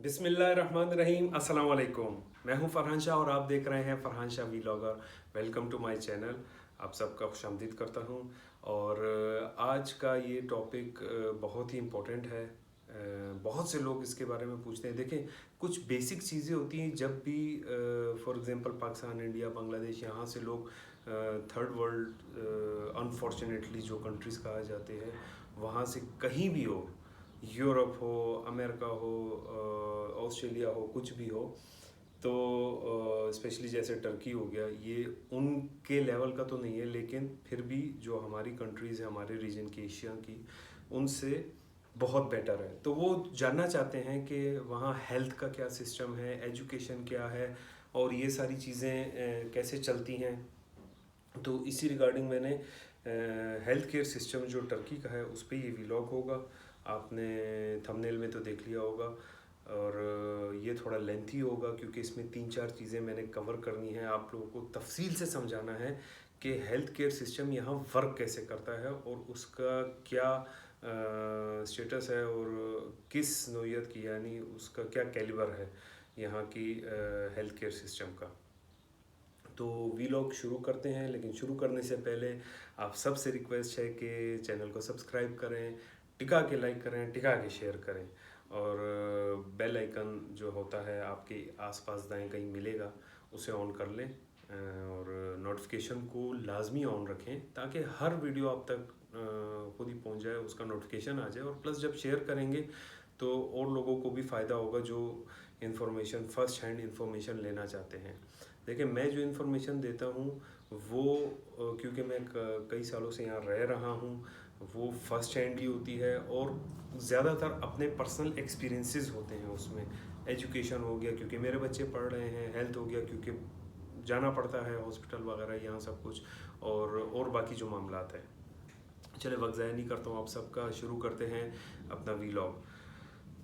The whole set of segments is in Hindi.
बिस्मिल्लाहिर्रहमानिर्रहीम, अस्सलाम वालेकुम। मैं हूं फरहान शाह और आप देख रहे हैं Farhan Shah vlogger. Welcome to my channel. आप सबका खुशामदीद करता हूं। और आज का ये टॉपिक बहुत ही इम्पोर्टेंट है। बहुत से लोग इसके बारे में पूछते हैं। देखें, कुछ बेसिक चीज़ें होती हैं जब भी for example Pakistan, India, Bangladesh, यहाँ से लोग थर्ड वर्ल्ड अनफॉर्चुनेटली जो कंट्रीज़ कहा जाते हैं, वहाँ से कहीं भी हो, यूरोप हो, अमेरिका हो, ऑस्ट्रेलिया हो, कुछ भी हो, तो स्पेशली जैसे टर्की हो गया, ये उनके लेवल का तो नहीं है, लेकिन फिर भी जो हमारी कंट्रीज़ हैं हमारे रीजन की, एशिया की, उनसे बहुत बेटर है। तो वो जानना चाहते हैं कि वहाँ हेल्थ का क्या सिस्टम है, एजुकेशन क्या है, और ये सारी चीज़ें कैसे चलती हैं। तो इसी रिगार्डिंग मैंने हेल्थ केयर सिस्टम जो टर्की का है उस पर ये व्लॉग होगा। आपने थंबनेल में तो देख लिया होगा। और ये थोड़ा लेंथी होगा क्योंकि इसमें 3-4 चीज़ें मैंने कवर करनी है, आप लोगों को तफसील से समझाना है कि हेल्थ केयर सिस्टम यहाँ वर्क कैसे करता है और उसका क्या स्टेटस है और किस नौइयत की, यानी उसका क्या कैलिबर है यहाँ की हेल्थ केयर सिस्टम का। तो वीलॉग शुरू करते हैं, लेकिन शुरू करने से पहले आप सबसे रिक्वेस्ट है कि चैनल को सब्सक्राइब करें, टिका के लाइक करें, टिका के शेयर करें, और बेल आइकन जो होता है आपके आसपास दाएं कहीं मिलेगा, उसे ऑन कर लें। और नोटिफिकेशन को लाजमी ऑन रखें ताकि हर वीडियो आप तक खुद ही पहुंच जाए, उसका नोटिफिकेशन आ जाए। और प्लस जब शेयर करेंगे तो और लोगों को भी फ़ायदा होगा जो इन्फॉर्मेशन, फर्स्ट हैंड इन्फॉर्मेशन लेना चाहते हैं। देखिए, मैं जो इन्फॉर्मेशन देता हूँ वो क्योंकि मैं कई सालों से यहाँ रह रहा हूँ, वो फर्स्ट हैंड ही होती है और ज़्यादातर अपने पर्सनल एक्सपीरियंसेस होते हैं उसमें। एजुकेशन हो गया क्योंकि मेरे बच्चे पढ़ रहे हैं, हेल्थ हो गया क्योंकि जाना पड़ता है हॉस्पिटल वगैरह, यहाँ सब कुछ, और बाकी जो मामलात हैं। चले, वक्त ज़ाया नहीं करता हूँ आप सबका, शुरू करते हैं अपना वीलॉग।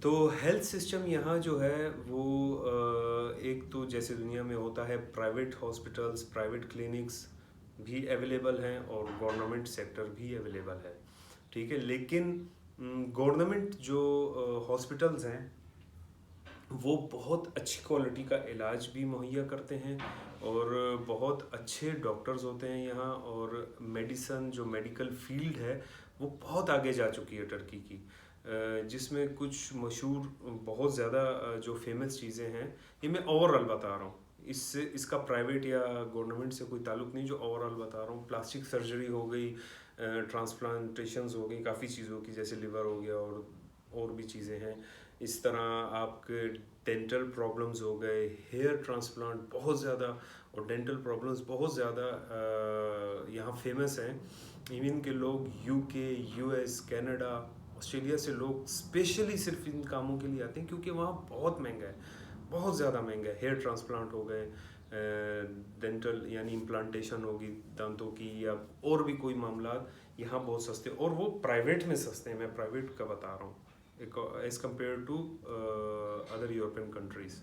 तो हेल्थ सिस्टम यहाँ जो है वो एक तो जैसे दुनिया में होता है, प्राइवेट हॉस्पिटल्स, प्राइवेट क्लिनिक्स भी अवेलेबल हैं और गवर्नमेंट सेक्टर भी अवेलेबल है, ठीक है। लेकिन गवर्नमेंट जो हॉस्पिटल्स हैं वो बहुत अच्छी क्वालिटी का इलाज भी मुहैया करते हैं और बहुत अच्छे डॉक्टर्स होते हैं यहाँ। और मेडिसन, जो मेडिकल फील्ड है, वो बहुत आगे जा चुकी है टर्की की, जिसमें कुछ मशहूर, बहुत ज़्यादा जो फेमस चीज़ें हैं, ये मैं ओवरऑल बता रहा हूँ, इससे इसका प्राइवेट या गवर्नमेंट से कोई ताल्लुक़ नहीं, जो ओवरऑल बता रहा हूँ। प्लास्टिक सर्जरी हो गई, ट्रांसप्लांटेशंस हो गई, काफ़ी चीज़ों की, जैसे लिवर हो गया और भी चीज़ें हैं। इस तरह आपके डेंटल प्रॉब्लम्स हो गए, हेयर ट्रांसप्लांट बहुत ज़्यादा, और डेंटल प्रॉब्लम्स बहुत ज़्यादा यहाँ फेमस हैं। इवन के लोग यूके, यूएस, कनाडा, ऑस्ट्रेलिया से लोग स्पेशली सिर्फ इन कामों के लिए आते हैं क्योंकि वहाँ बहुत महंगा है, बहुत ज़्यादा महंगा है। हेयर ट्रांसप्लांट हो गए, डेंटल यानी इम्प्लांटेशन होगी दांतों की, या और भी कोई मामला, यहाँ बहुत सस्ते, और वो प्राइवेट में सस्ते हैं। मैं प्राइवेट का बता रहा हूँ as compare to other European countries.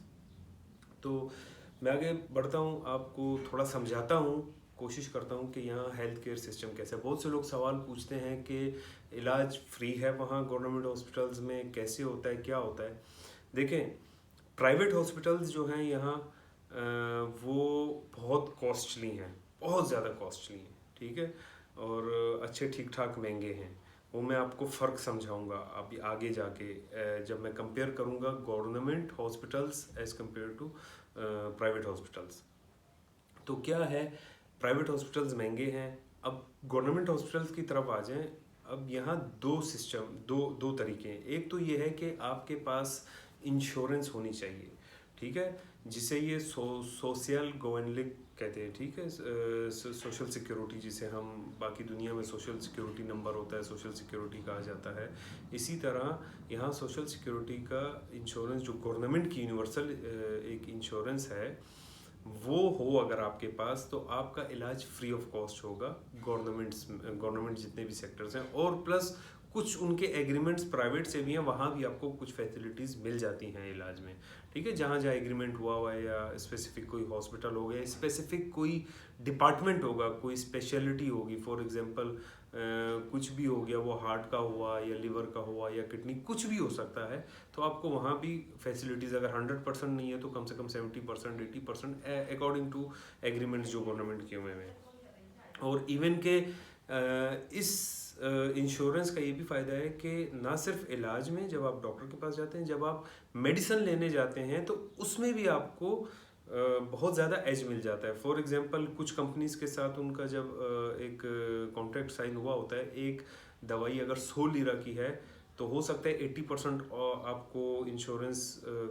तो मैं आगे बढ़ता हूँ, आपको थोड़ा समझाता हूँ, कोशिश करता हूँ कि यहाँ हेल्थ केयर सिस्टम कैसा है। बहुत से लोग सवाल पूछते हैं कि इलाज फ्री है वहाँ गवर्नमेंट हॉस्पिटल्स में, कैसे होता है, क्या होता है। देखें, प्राइवेट हॉस्पिटल्स जो हैं यहाँ वो बहुत कॉस्टली हैं, बहुत ज़्यादा कॉस्टली हैं, ठीक है, और अच्छे ठीक ठाक महंगे हैं। वो मैं आपको फ़र्क समझाऊंगा अभी आगे जाके, जब मैं कंपेयर करूंगा government hospitals as compare to private hospitals. तो क्या है, प्राइवेट हॉस्पिटल्स महंगे हैं। अब गवर्नमेंट हॉस्पिटल्स की तरफ आ जाएं। अब यहाँ दो सिस्टम, दो तरीके हैं। एक तो ये है कि आपके पास इंश्योरेंस होनी चाहिए, ठीक है, जिसे ये सोशल गोवेनलिक कहते हैं, ठीक है, सोशल सिक्योरिटी, जिसे हम बाकी दुनिया में सोशल सिक्योरिटी नंबर होता है, सोशल सिक्योरिटी कहा जाता है। इसी तरह यहाँ सोशल सिक्योरिटी का इंश्योरेंस, जो गवर्नमेंट की यूनिवर्सल एक इंश्योरेंस है, वो हो अगर आपके पास, तो आपका इलाज फ्री ऑफ कॉस्ट होगा गवर्नमेंट जितने भी सेक्टर्स हैं। और प्लस कुछ उनके एग्रीमेंट्स प्राइवेट से भी हैं, वहाँ भी आपको कुछ फैसिलिटीज़ मिल जाती हैं इलाज में, ठीक है। जहाँ जहाँ एग्रीमेंट हुआ है, या स्पेसिफिक कोई हॉस्पिटल हो गया, स्पेसिफिक कोई डिपार्टमेंट होगा, कोई स्पेशलिटी होगी, फॉर एग्जांपल कुछ भी हो गया, वो हार्ट का हुआ या लिवर का हुआ या किडनी, कुछ भी हो सकता है, तो आपको वहाँ भी फैसिलिटीज़ अगर 100% नहीं है तो कम से कम 70% 80% अकॉर्डिंग टू एग्रीमेंट जो गवर्नमेंट के हुए हैं। और इवन के इस इंश्योरेंस का ये भी फ़ायदा है कि ना सिर्फ इलाज में, जब आप डॉक्टर के पास जाते हैं, जब आप मेडिसिन लेने जाते हैं, तो उसमें भी आपको बहुत ज़्यादा एज मिल जाता है। फॉर एग्जांपल कुछ कंपनीज के साथ उनका जब एक कॉन्ट्रैक्ट साइन हुआ होता है, एक दवाई अगर 100 लीरा की है तो हो सकता है 80% आपको इंश्योरेंस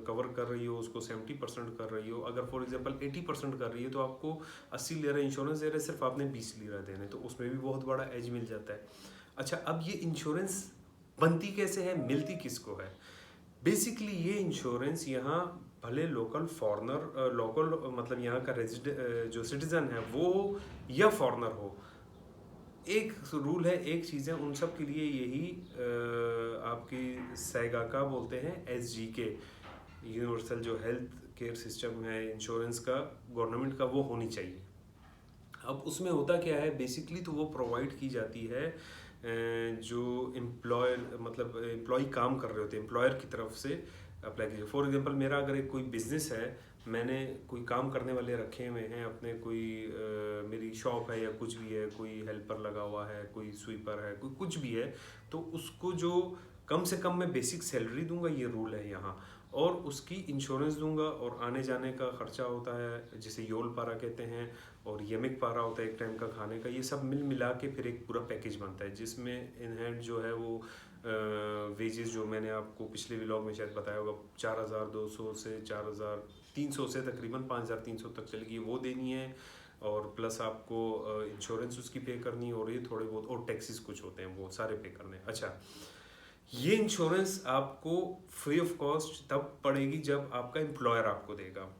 कवर कर रही हो, उसको 70% कर रही हो। अगर फॉर एग्जांपल 80% कर रही है तो आपको 80 लीरा इंश्योरेंस दे रहे हैं, सिर्फ आपने 20 लीरा देने, तो उसमें भी बहुत बड़ा एज मिल जाता है। अच्छा, अब ये इंश्योरेंस बनती कैसे है, मिलती किसको है? बेसिकली ये इंश्योरेंस यहाँ भले लोकल फॉरनर, लोकल मतलब यहाँ का जो सिटीजन है वो या फॉरनर हो, एक रूल है, एक चीज़ है उन सब के लिए, यही आपकी सैगाका बोलते हैं, SGK, यूनिवर्सल जो हेल्थ केयर सिस्टम है इंश्योरेंस का गवर्नमेंट का, वो होनी चाहिए। अब उसमें होता क्या है, बेसिकली तो वो प्रोवाइड की जाती है जो एम्प्लॉयर, मतलब एम्प्लॉय काम कर रहे होते हैं, एम्प्लॉयर की तरफ से अप्लाई कीजिए। फॉर एग्जांपल मेरा अगर एक कोई बिजनेस है, मैंने कोई काम करने वाले रखे हुए हैं अपने, कोई मेरी शॉप है या कुछ भी है, कोई हेल्पर लगा हुआ है, कोई स्वीपर है, कोई कुछ भी है, तो उसको जो कम से कम मैं बेसिक सैलरी दूंगा, ये रूल है यहाँ, और उसकी इंश्योरेंस दूंगा, और आने जाने का खर्चा होता है जिसे योल पारा कहते हैं, और यमिक पारा होता है एक टाइम का खाने का, ये सब मिल मिला के फिर एक पूरा पैकेज बनता है, जिसमें इन हैंड जो है वो वेजेस जो मैंने आपको पिछले व्लॉग में शायद बताया होगा, 4200 से 4300 से तकरीबन 5300 तक चलेगी, वो देनी है, और प्लस आपको इंश्योरेंस उसकी पे करनी है, और ये थोड़े बहुत और टैक्सेस कुछ होते हैं वो सारे पे करने हैं। अच्छा, ये इंश्योरेंस आपको फ्री ऑफ कॉस्ट तब पड़ेगी जब आपका एम्प्लॉयर आपको देगा,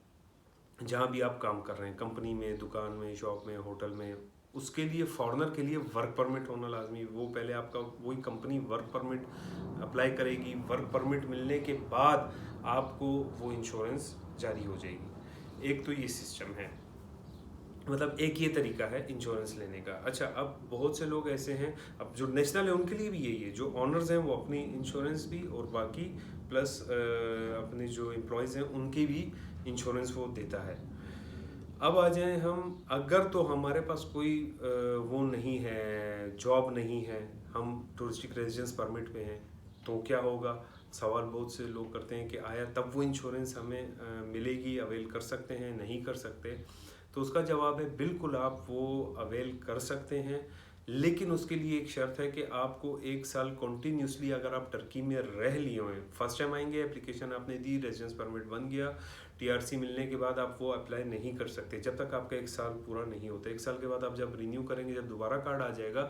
जहाँ भी आप काम कर रहे हैं, कंपनी में, दुकान में, शॉप में, होटल में। उसके लिए फॉरेनर के लिए वर्क परमिट होना लाजमी, वो पहले आपका वही कंपनी वर्क परमिट अप्लाई करेगी, वर्क परमिट मिलने के बाद आपको वो इंश्योरेंस जारी हो जाएगी। एक तो ये सिस्टम है, मतलब एक ये तरीका है इंश्योरेंस लेने का। अच्छा, अब बहुत से लोग ऐसे हैं, अब जो नेशनल है उनके लिए भी यही है, जो ऑनर्स हैं वो अपनी इंश्योरेंस भी, और बाकी प्लस अपने जो एम्प्लॉयज़ हैं उनकी भी इंश्योरेंस वो देता है। अब आ जाएं हम, अगर तो हमारे पास कोई वो नहीं है, जॉब नहीं है, हम टूरिस्टिक रेजिडेंस परमिट पे हैं, तो क्या होगा? सवाल बहुत से लोग करते हैं कि आया तब वो इंश्योरेंस हमें मिलेगी, अवेल कर सकते हैं, नहीं कर सकते? तो उसका जवाब है बिल्कुल आप वो अवेल कर सकते हैं, लेकिन उसके लिए एक शर्त है कि आपको 1 साल कॉन्टीन्यूसली, अगर आप टर्की में रह लिए हुए, फर्स्ट टाइम आएंगे, एप्लीकेशन आपने दी, रेजिडेंस परमिट बन गया, TRC मिलने के बाद आप वो अप्लाई नहीं कर सकते जब तक आपका 1 साल पूरा नहीं होता। 1 साल के बाद आप जब रिन्यू करेंगे, जब दोबारा कार्ड आ जाएगा,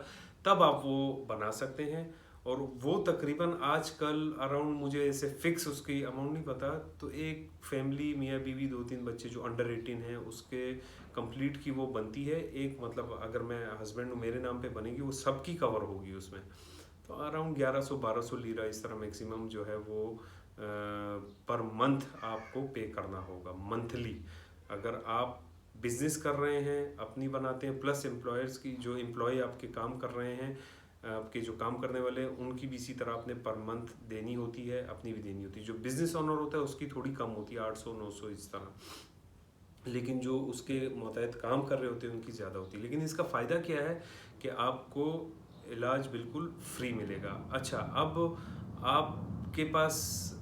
तब आप वो बना सकते हैं। और वो तकरीबन आजकल अराउंड, मुझे ऐसे फिक्स उसकी अमाउंट नहीं पता, तो एक फैमिली, मियाँ बीवी, 2-3 बच्चे जो अंडर 18 हैं, उसके कंप्लीट की वो बनती है एक, मतलब अगर मैं हस्बैंड हूँ, मेरे नाम पे बनेगी, वो सबकी कवर होगी उसमें। तो अराउंड 1100-1200 लीरा इस तरह मैक्सिमम जो है वो पर मंथ आपको पे करना होगा, मंथली। अगर आप बिजनेस कर रहे हैं, अपनी बनाते हैं, प्लस एम्प्लॉयर्स की, जो एम्प्लॉय आपके काम कर रहे हैं, आपके जो काम करने वाले हैं, उनकी भी इसी तरह आपने पर मंथ देनी होती है, अपनी भी देनी होती है। जो बिजनेस ओनर होता है उसकी थोड़ी कम होती है, 800-900 इस तरह, लेकिन जो उसके मुतहत काम कर रहे होते हैं उनकी ज़्यादा होती है। लेकिन इसका फ़ायदा क्या है कि आपको इलाज बिल्कुल फ्री मिलेगा। अच्छा, अब आपके पास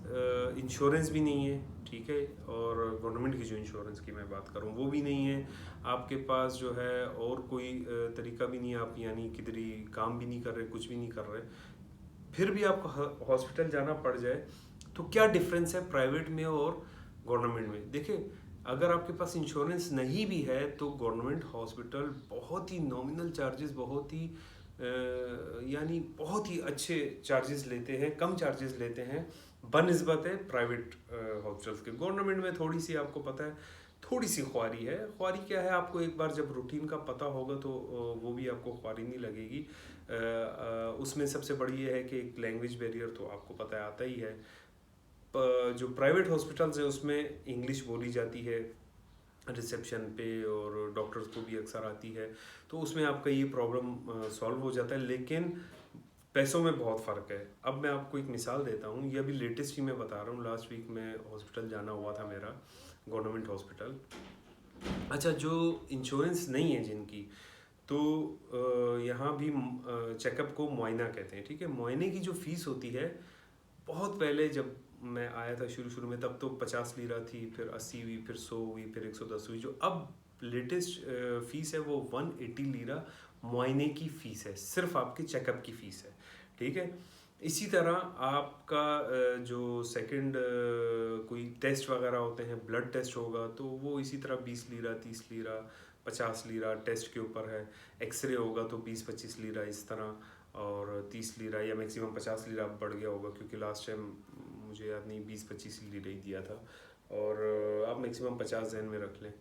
इंश्योरेंस भी नहीं है, ठीक है, और गवर्नमेंट की जो इंश्योरेंस की मैं बात करूँ वो भी नहीं है, आपके पास जो है और कोई तरीका भी नहीं है, आप यानी किधर ही काम भी नहीं कर रहे, कुछ भी नहीं कर रहे, फिर भी आपको हॉस्पिटल जाना पड़ जाए, तो क्या डिफरेंस है प्राइवेट में और गवर्नमेंट में? देखिए, अगर आपके पास इंश्योरेंस नहीं भी है तो गवर्नमेंट हॉस्पिटल बहुत ही नॉमिनल चार्जेस, बहुत ही यानी बहुत ही अच्छे चार्जेस लेते हैं, कम चार्जेस लेते हैं बनिस्बत है प्राइवेट हॉस्पिटल्स के। गवर्नमेंट में थोड़ी सी आपको पता है थोड़ी सी ख्वारी है। ख्वारी क्या है, आपको एक बार जब रूटीन का पता होगा तो वो भी आपको ख्वारी नहीं लगेगी। उसमें सबसे बड़ी ये है कि एक लैंग्वेज बैरियर तो आपको पता है आता ही है। जो प्राइवेट हॉस्पिटल्स है उसमें इंग्लिश बोली जाती है रिसेप्शन पे, और डॉक्टर्स को भी अक्सर आती है, तो उसमें आपका ये प्रॉब्लम सॉल्व हो जाता है। लेकिन पैसों में बहुत फ़र्क है। अब मैं आपको एक मिसाल देता हूँ, ये अभी लेटेस्ट ही मैं बता रहा हूँ। लास्ट वीक में हॉस्पिटल जाना हुआ था मेरा, गवर्नमेंट हॉस्पिटल। अच्छा, जो इंश्योरेंस नहीं है जिनकी, तो यहाँ भी चेकअप को मुआयना कहते हैं, ठीक है। मुआयने की जो फ़ीस होती है, बहुत पहले जब मैं आया था शुरू शुरू में, तब तो 50 लीरा थी, फिर 80 हुई, फिर 100 हुई, फिर 110 हुई। जो अब लेटेस्ट फ़ीस है वो 180 लीरा मुआयने की फ़ीस है, सिर्फ आपके चेकअप की फ़ीस है, ठीक है। इसी तरह आपका जो सेकंड कोई टेस्ट वगैरह होते हैं, ब्लड टेस्ट होगा तो वो इसी तरह 20 लीरा, 30 लीरा, 50 लीरा टेस्ट के ऊपर है। एक्सरे होगा तो 20-25 लीरा इस तरह, और 30 लीरा या मैक्सिमम 50 लीरा बढ़ गया होगा, क्योंकि लास्ट टाइम मुझे याद नहीं, 20-25 लीरा ही दिया था। और आप मैक्सिमम 50 जहन में रख लें।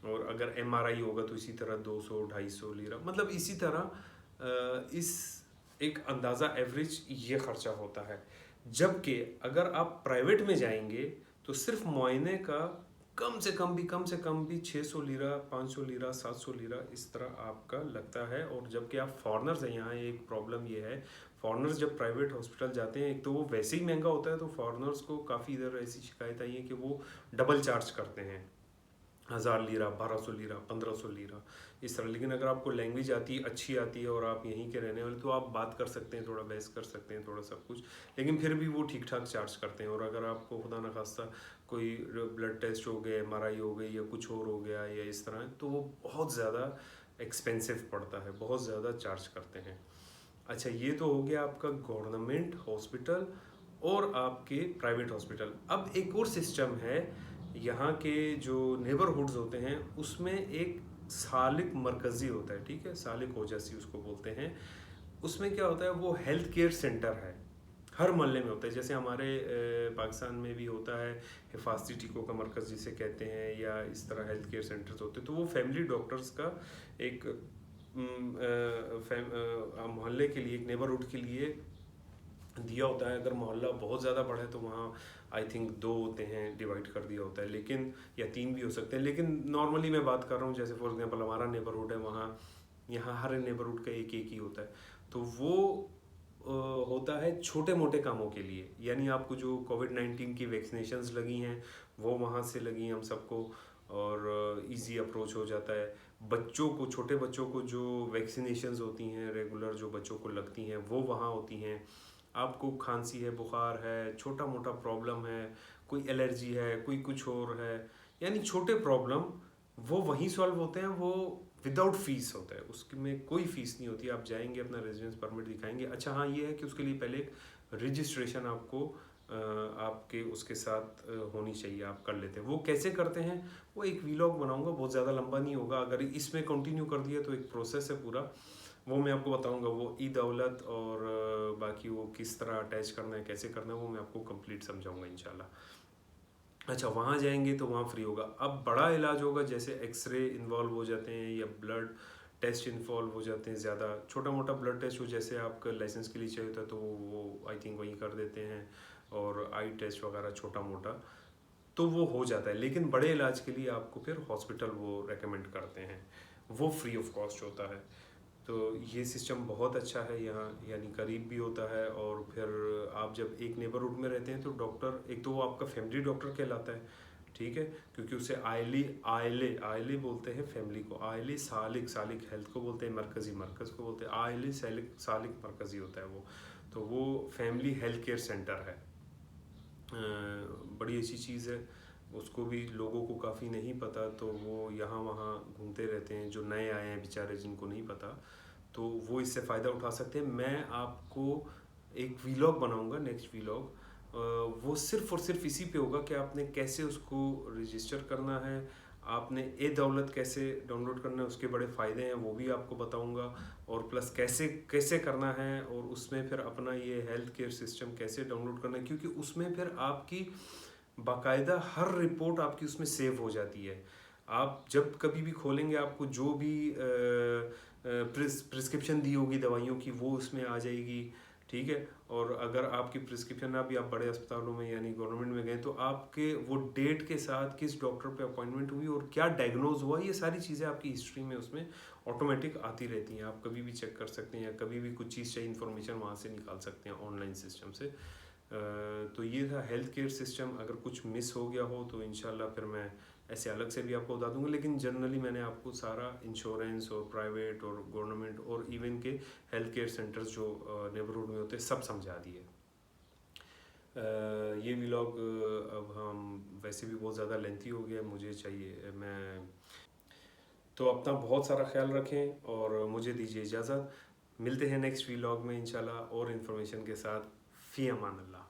और अगर MRI होगा तो इसी तरह 200-250 लीरा, मतलब इसी तरह इस एक अंदाज़ा एवरेज ये ख़र्चा होता है। जबकि अगर आप प्राइवेट में जाएंगे तो सिर्फ मुआयने का कम से कम भी 600 लीरा, 500 लीरा, 700 लीरा इस तरह आपका लगता है। और जबकि आप फॉरनर्स हैं, यहाँ एक प्रॉब्लम ये है, फॉरनर्स जब प्राइवेट हॉस्पिटल जाते हैं, एक तो वो वैसे ही महंगा होता है, तो फॉरनर्स को काफ़ी इधर ऐसी शिकायत आई है कि वो डबल चार्ज करते हैं, 1000 लीरा, 1200 लीरा, 1500 लीरा इस तरह। लेकिन अगर आपको लैंग्वेज आती अच्छी आती है और आप यहीं के रहने वाले, तो आप बात कर सकते हैं, थोड़ा बहस कर सकते हैं, थोड़ा सब कुछ, लेकिन फिर भी वो ठीक ठाक चार्ज करते हैं। और अगर आपको खुदा न खास्ता कोई ब्लड टेस्ट हो गया, MRI हो गई, या कुछ और हो गया या इस तरह, तो वो बहुत ज़्यादा एक्सपेंसिव पड़ता है, बहुत ज़्यादा चार्ज करते हैं। अच्छा, ये तो हो गया आपका गवर्नमेंट हॉस्पिटल और आपके प्राइवेट हॉस्पिटल। अब एक और सिस्टम है, यहाँ के जो नेबरहुड्स होते हैं उसमें एक सालिक मरकज़ी होता है, ठीक है, सालिक ओजस्वी उसको बोलते हैं। उसमें क्या होता है, वो हेल्थ केयर सेंटर है, हर मोहल्ले में होता है। जैसे हमारे पाकिस्तान में भी होता है हिफाजती टीकों का मरकज़ जिसे कहते हैं, या इस तरह हेल्थ केयर सेंटर्स होते हैं। तो वो फैमिली डॉक्टर्स का एक मोहल्ले के लिए, एक नेबरहुड के लिए दिया होता है। अगर मोहल्ला बहुत ज़्यादा बड़ा है तो वहाँ आई थिंक 2 होते हैं, डिवाइड कर दिया होता है, लेकिन या 3 भी हो सकते हैं। लेकिन नॉर्मली मैं बात कर रहा हूँ, जैसे फॉर एग्जांपल हमारा नेबरहुड है, वहाँ यहाँ हर नेबरहुड का एक ही होता है। तो वो होता है छोटे मोटे कामों के लिए, यानी आपको जो कोविड-19 की वैक्सीनेशंस लगी हैं वो वहाँ से लगी हम सबको, और इजी अप्रोच हो जाता है। बच्चों को, छोटे बच्चों को जो वैक्सीनेशंस होती हैं रेगुलर, जो बच्चों को लगती हैं, वो वहाँ होती हैं। आपको खांसी है, बुखार है, छोटा मोटा प्रॉब्लम है, कोई एलर्जी है, कोई कुछ और है, यानी छोटे प्रॉब्लम वो वहीं सॉल्व होते हैं। वो विदाउट फीस होता है, उसमें कोई फीस नहीं होती। आप जाएंगे, अपना रेजिडेंस परमिट दिखाएंगे। अच्छा हाँ, ये है कि उसके लिए पहले एक रजिस्ट्रेशन आपको आपके उसके साथ होनी चाहिए, आप कर लेते हैं। वो कैसे करते हैं, वो एक वीलॉग बनाऊंगा, बहुत ज़्यादा लंबा नहीं होगा। अगर इसमें कंटिन्यू कर दिया तो एक प्रोसेस है पूरा, वो मैं आपको बताऊंगा। वो ई-दौलत और बाकी वो किस तरह अटैच करना है, कैसे करना है, वो मैं आपको कंप्लीट समझाऊंगा इंशाल्लाह। अच्छा, वहाँ जाएंगे तो वहाँ फ्री होगा। अब बड़ा इलाज होगा, जैसे एक्सरे इन्वॉल्व हो जाते हैं, या ब्लड टेस्ट इन्वॉल्व हो जाते हैं ज़्यादा। छोटा मोटा ब्लड टेस्ट हो, जैसे आपका लाइसेंस के लिए चाहिए होता है, तो वो आई थिंक वहीं कर देते हैं। और आई टेस्ट वगैरह छोटा मोटा तो वो हो जाता है। लेकिन बड़े इलाज के लिए आपको फिर हॉस्पिटल वो रेकमेंड करते हैं, वो फ्री ऑफ कॉस्ट होता है। तो ये सिस्टम बहुत अच्छा है यहाँ, यानी करीब भी होता है। और फिर आप जब एक नेबरहुड में रहते हैं तो डॉक्टर, एक तो वो आपका फैमिली डॉक्टर कहलाता है, ठीक है, क्योंकि उसे आयले आयले आयले बोलते हैं फैमिली को। आयले सालिक, सालिक हेल्थ को बोलते हैं, मरकज़ी मरकज़ को बोलते हैं। आयले सालिक, सालिक मरकज़ी होता है वो। तो वो फैमिली हेल्थ केयर सेंटर है। बड़ी अच्छी चीज़ है, उसको भी लोगों को काफ़ी नहीं पता, तो वो यहाँ वहाँ घूमते रहते हैं, जो नए आए हैं बेचारे, जिनको नहीं पता, तो वो इससे फ़ायदा उठा सकते हैं। मैं आपको एक वीलॉग बनाऊंगा, नेक्स्ट वीलॉग, वो सिर्फ़ और सिर्फ इसी पे होगा कि आपने कैसे उसको रजिस्टर करना है, आपने ए-दौलत कैसे डाउनलोड करना है, उसके बड़े फ़ायदे हैं वो भी आपको बताऊंगा। और प्लस कैसे कैसे करना है, और उसमें फिर अपना ये हेल्थ केयर सिस्टम कैसे डाउनलोड करना है, क्योंकि उसमें फिर आपकी बाकायदा हर रिपोर्ट आपकी उसमें सेव हो जाती है। आप जब कभी भी खोलेंगे आपको जो भी प्रिस्क्रिप्शन दी होगी दवाइयों की वो उसमें आ जाएगी, ठीक है। और अगर आपकी प्रिस्क्रिप्शन ना भी आप बड़े अस्पतालों में यानी गवर्नमेंट में गए तो आपके वो डेट के साथ किस डॉक्टर पे अपॉइंटमेंट हुई और क्या डायग्नोज हुआ, ये सारी चीज़ें आपकी हिस्ट्री में उसमें ऑटोमेटिक आती रहती हैं। आप कभी भी चेक कर सकते हैं या कभी भी कुछ चीज़ चाहिए इन्फॉर्मेशन वहाँ से निकाल सकते हैं ऑनलाइन सिस्टम से। तो ये था हेल्थ केयर सिस्टम। अगर कुछ मिस हो गया हो तो इंशाल्लाह फिर मैं ऐसे अलग से भी आपको बता दूंगा, लेकिन जनरली मैंने आपको सारा इंश्योरेंस और प्राइवेट और गवर्नमेंट और इवन के हेल्थ केयर सेंटर्स जो नेबरहुड में होते हैं सब समझा दिए। ये व्लॉग अब हम वैसे भी बहुत ज़्यादा लेंथी हो गया, मुझे चाहिए मैं तो अपना बहुत सारा ख्याल रखें और मुझे दीजिए इजाज़त। मिलते हैं नेक्स्ट व्लॉग में इंशाल्लाह और इन्फॉर्मेशन के साथ। फ़ी अमान अल्लाह।